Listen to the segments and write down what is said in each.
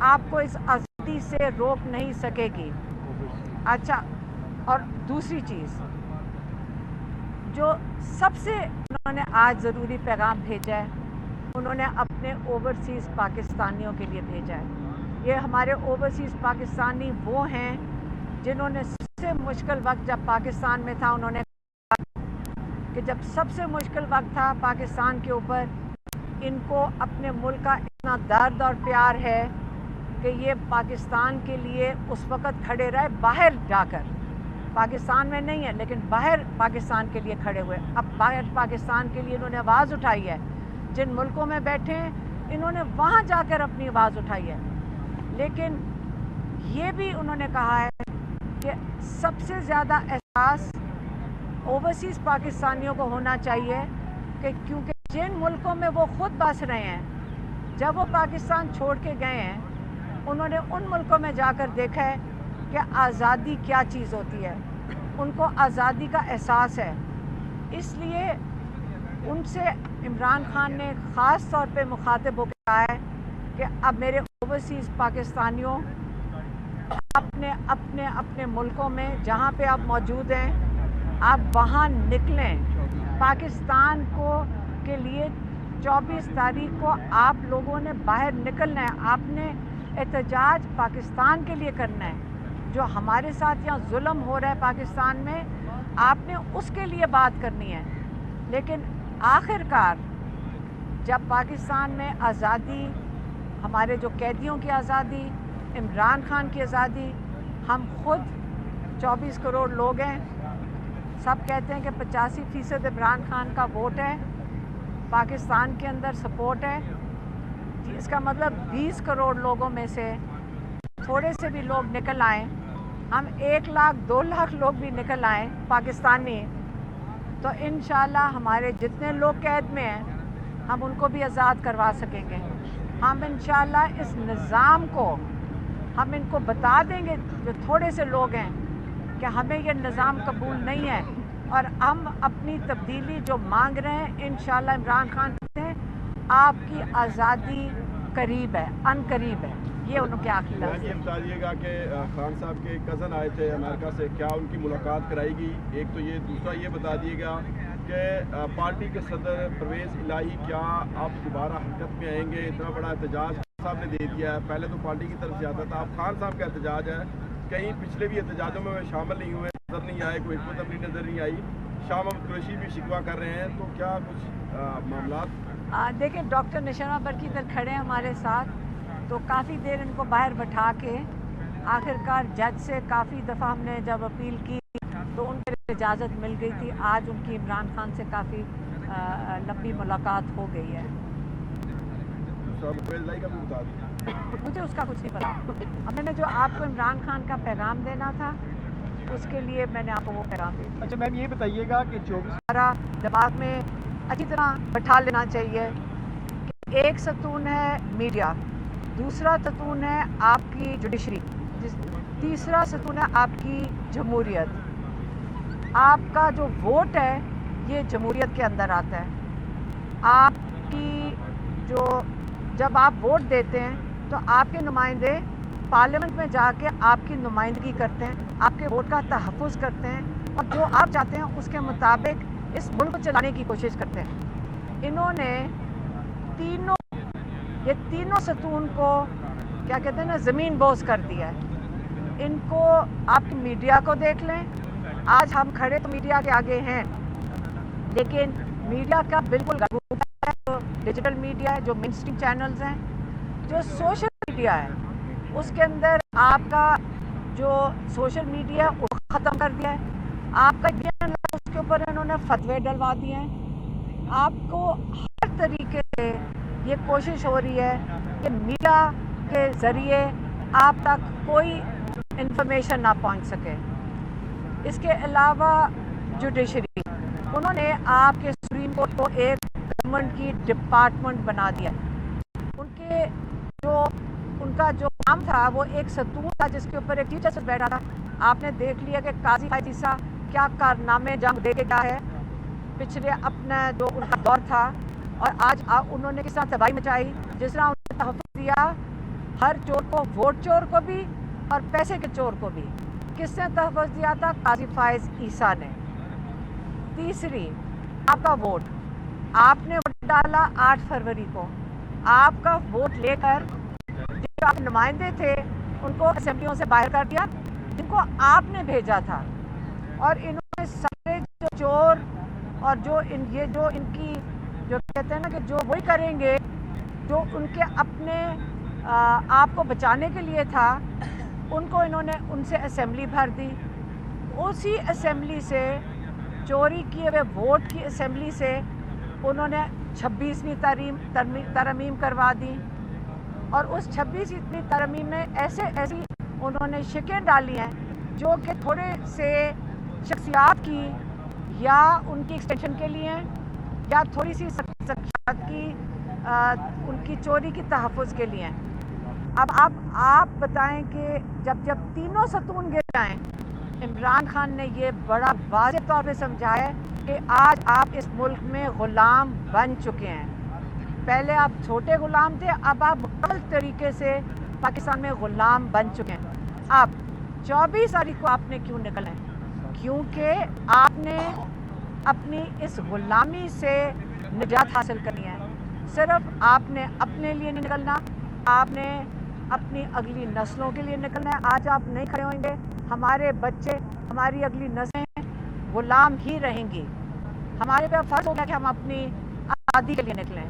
آپ کو اس آزادی سے روک نہیں سکے گی. اچھا، اور دوسری چیز جو سب سے انہوں نے آج ضروری پیغام بھیجا ہے، انہوں نے اپنے اوورسیز پاکستانیوں کے لیے بھیجا ہے. یہ ہمارے اوورسیز پاکستانی وہ ہیں جنہوں نے سب سے مشکل وقت جب پاکستان میں تھا، انہوں نے کہا کہ جب سب سے مشکل وقت تھا پاکستان کے اوپر، ان کو اپنے ملک کا اتنا درد اور پیار ہے کہ یہ پاکستان کے لیے اس وقت کھڑے رہے، باہر جا کر. پاکستان میں نہیں ہے لیکن باہر پاکستان کے لیے کھڑے ہوئے. اب باہر پاکستان کے لیے انہوں نے آواز اٹھائی ہے. جن ملکوں میں بیٹھے ہیں انہوں نے وہاں جا کر اپنی آواز اٹھائی ہے. لیکن یہ بھی انہوں نے کہا ہے کہ سب سے زیادہ احساس اوورسیز پاکستانیوں کو ہونا چاہیے کہ کیونکہ جن ملکوں میں وہ خود بس رہے ہیں، جب وہ پاکستان چھوڑ کے گئے ہیں، انہوں نے ان ملکوں میں جا کر دیکھا ہے کہ آزادی کیا چیز ہوتی ہے. ان کو آزادی کا احساس ہے. اس لیے ان سے عمران خان نے خاص طور پہ مخاطب ہو کے کہا ہے کہ اب میرے اوورسیز پاکستانیوں، اپنے اپنے اپنے ملکوں میں جہاں پہ آپ موجود ہیں، آپ وہاں نکلیں. پاکستان کو کے لیے 24 تاریخ کو آپ لوگوں نے باہر نکلنا ہے. آپ نے احتجاج پاکستان کے لیے کرنا ہے. جو ہمارے ساتھ یہاں ظلم ہو رہا ہے پاکستان میں، آپ نے اس کے لیے بات کرنی ہے. لیکن آخر کار جب پاکستان میں آزادی، ہمارے جو قیدیوں کی آزادی، عمران خان کی آزادی، ہم خود 24 کروڑ لوگ ہیں. سب کہتے ہیں کہ 85% عمران خان کا ووٹ ہے، پاکستان کے اندر سپورٹ ہے. اس کا مطلب 20 کروڑ لوگوں میں سے تھوڑے سے بھی لوگ نکل آئیں، ہم 1 لاکھ 2 لاکھ لوگ بھی نکل آئیں پاکستانی، تو انشاءاللہ ہمارے جتنے لوگ قید میں ہیں ہم ان کو بھی آزاد کروا سکیں گے. ہم انشاءاللہ اس نظام کو ہم ان کو بتا دیں گے، جو تھوڑے سے لوگ ہیں، کہ ہمیں یہ نظام قبول نہیں ہے اور ہم اپنی تبدیلی جو مانگ رہے ہیں. انشاءاللہ عمران خان کہتے ہیں آپ کی آزادی قریب ہے، ان قریب ہے. یہ ان کے آخری لفظ یہ بتا دیے گا کہ خان صاحب کے کزن آئے تھے امریکہ سے، کیا ان کی ملاقات کرائی گئی؟ ایک تو یہ، دوسرا یہ بتا دیے گا کہ پارٹی کے صدر پرویز الہی کیا آپ دوبارہ حرکت میں آئیں گے؟ اتنا بڑا احتجاج صاحب نے دے دیا ہے. پہلے تو پارٹی کی طرف سے آتا تھا، اب خان صاحب کا احتجاج ہے. کہیں پچھلے بھی احتجاجوں میں شامل نہیں ہوئے، نظر نہیں آئے، کوئی حکمت عملی نظر نہیں آئی. شاہ محمود قریشی بھی شکوہ کر رہے ہیں، تو کیا کچھ معاملات؟ دیکھیں، ڈاکٹر نشانہ برقی ادھر کھڑے ہیں ہمارے ساتھ، تو کافی دیر ان کو باہر بٹھا کے آخر کار جج سے کافی دفعہ ہم نے جب اپیل کی تو ان کو اجازت مل گئی تھی. آج ان کی عمران خان سے کافی لمبی ملاقات ہو گئی ہے. مجھے اس کا کچھ نہیں پتا. میں نے جو آپ کو عمران خان کا پیغام دینا تھا اس کے لیے میں نے آپ کو وہ پیغام دیا. اچھا میم، یہ بتائیے گا کہ 24 ہمارا دماغ میں اچھی طرح بٹھا لینا چاہیے کہ ایک ستون ہے میڈیا، دوسرا ستون ہے آپ کی جوڈیشری، تیسرا ستون ہے آپ کی جمہوریت. آپ کا جو ووٹ ہے یہ جمہوریت کے اندر آتا ہے. آپ کی جب آپ ووٹ دیتے ہیں تو آپ کے نمائندے پارلیمنٹ میں جا کے آپ کی نمائندگی کرتے ہیں، آپ کے ووٹ کا تحفظ کرتے ہیں اور جو آپ چاہتے ہیں اس کے مطابق اس ملک کو چلانے کی کوشش کرتے ہیں. انہوں نے تینوں ستون کو کیا کہتے ہیں نا، زمین بوس کر دیا ہے. ان کو آپ میڈیا کو دیکھ لیں. آج ہم کھڑے تو میڈیا کے آگے ہیں، لیکن میڈیا کا بالکل گڑبڑ ہے. جو ڈیجیٹل میڈیا ہے، جو مین اسٹریم چینلز ہیں، جو سوشل میڈیا ہے، اس کے اندر آپ کا جو سوشل میڈیا وہ ختم کر دیا ہے. آپ کا اس کے اوپر انہوں نے فتوے ڈلوا دیے ہیں. آپ کو ہر طریقے سے یہ کوشش ہو رہی ہے کہ میڈیا کے ذریعے آپ تک کوئی انفارمیشن نہ پہنچ سکے. اس کے علاوہ جوڈیشری، انہوں نے آپ کے سپریم کورٹ کو ایک گورنمنٹ کی ڈپارٹمنٹ بنا دیا. ان کا جو کام تھا وہ ایک ستون تھا جس کے اوپر ایک ٹیچر سے بیٹھا تھا. آپ نے دیکھ لیا کہ قاضی فائزہ کیا کارنامے جنگ دے کے گیا ہے پچھلے اپنا جو ان کا دور تھا، اور آج انہوں نے کس طرح تباہی مچائی. جس طرح انہوں نے تحفظ دیا ہر چور کو، ووٹ چور کو بھی اور پیسے کے چور کو بھی کس نے تحفظ دیا تھا؟ قاضی فائز عیسیٰ نے۔ تیسری، آپ کا ووٹ، آپ نے ووٹ ڈالا 8 فروری کو، آپ کا ووٹ لے کر جو آپ نمائندے تھے ان کو اسمبلیوں سے باہر کر دیا جن کو آپ نے بھیجا تھا، اور انہوں نے سارے جو چور اور جو ان کی جو کہتے ہیں نا کہ جو وہی کریں گے جو ان کے اپنے آپ کو بچانے کے لیے تھا، ان کو انہوں نے ان سے اسمبلی بھر دی۔ اسی اسمبلی سے، چوری کیے ہوئے ووٹ کی اسمبلی سے انہوں نے 26ویں ترمیم کروا دی، اور اس 26ویں ترمیم میں ایسی انہوں نے شکیں ڈالی ہیں جو کہ تھوڑے سے شخصیات کی یا ان کی ایکسٹینشن کے لیے ہیں، یا تھوڑی سی شخصیات کی ان کی چوری کی تحفظ کے لیے ہیں۔ اب آپ بتائیں کہ جب تینوں ستون گر جائیں، عمران خان نے یہ بڑا واضح طور پہ سمجھایا کہ آج آپ اس ملک میں غلام بن چکے ہیں۔ پہلے آپ چھوٹے غلام تھے، اب آپ مکمل طریقے سے پاکستان میں غلام بن چکے ہیں۔ اب 24 تاریخ کو آپ نے کیوں نکلنا ہے؟ کیونکہ آپ نے اپنی اس غلامی سے نجات حاصل کرنی ہے۔ صرف آپ نے اپنے لیے نہیں نکلنا، آپ نے اپنی اگلی نسلوں کے لیے نکلنا ہے۔ آج آپ نہیں کھڑے ہوئیں گے، ہمارے بچے، ہماری اگلی نسلیں غلام ہی رہیں گی۔ ہمارے پہ فرض ہو گیا کہ ہم اپنی آزادی کے لیے نکلیں۔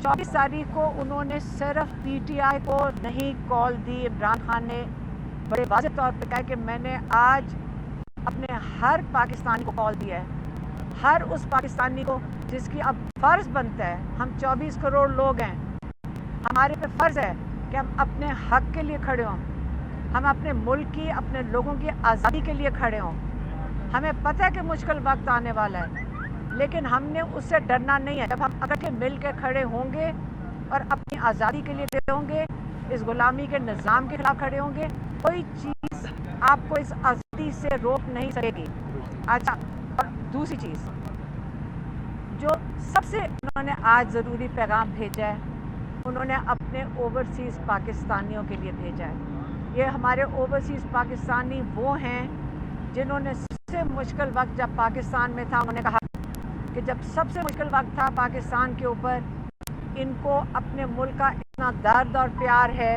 24 تاریخ کو انہوں نے صرف پی ٹی آئی کو نہیں کال دی، عمران خان نے بڑے واضح طور پہ کہا کہ میں نے آج اپنے ہر پاکستانی کو کال دیا ہے، ہر اس پاکستانی کو جس کی اب فرض بنتا ہے، ہم 24 کروڑ لوگ ہیں، ہمارے پہ فرض ہے کہ ہم اپنے حق کے لیے کھڑے ہوں، ہم اپنے ملک کی، اپنے لوگوں کی آزادی کے لیے کھڑے ہوں۔ ہمیں پتہ ہے کہ مشکل وقت آنے والا ہے، لیکن ہم نے اس سے ڈرنا نہیں ہے۔ جب ہم اکٹھے مل کے کھڑے ہوں گے اور اپنی آزادی کے لیے کھڑے ہوں گے، اس غلامی کے نظام کے خلاف کھڑے ہوں گے، کوئی چیز آپ کو اس آزادی سے روک نہیں سکے گی۔ اچھا، اور دوسری چیز جو سب سے انہوں نے آج ضروری پیغام بھیجا ہے، انہوں نے اپنے اوورسیز پاکستانیوں کے لیے بھیجا ہے۔ یہ ہمارے اوورسیز پاکستانی وہ ہیں جنہوں نے سب سے مشکل وقت جب پاکستان میں تھا، انہوں نے کہا کہ جب سب سے مشکل وقت تھا پاکستان کے اوپر، ان کو اپنے ملک کا اتنا درد اور پیار ہے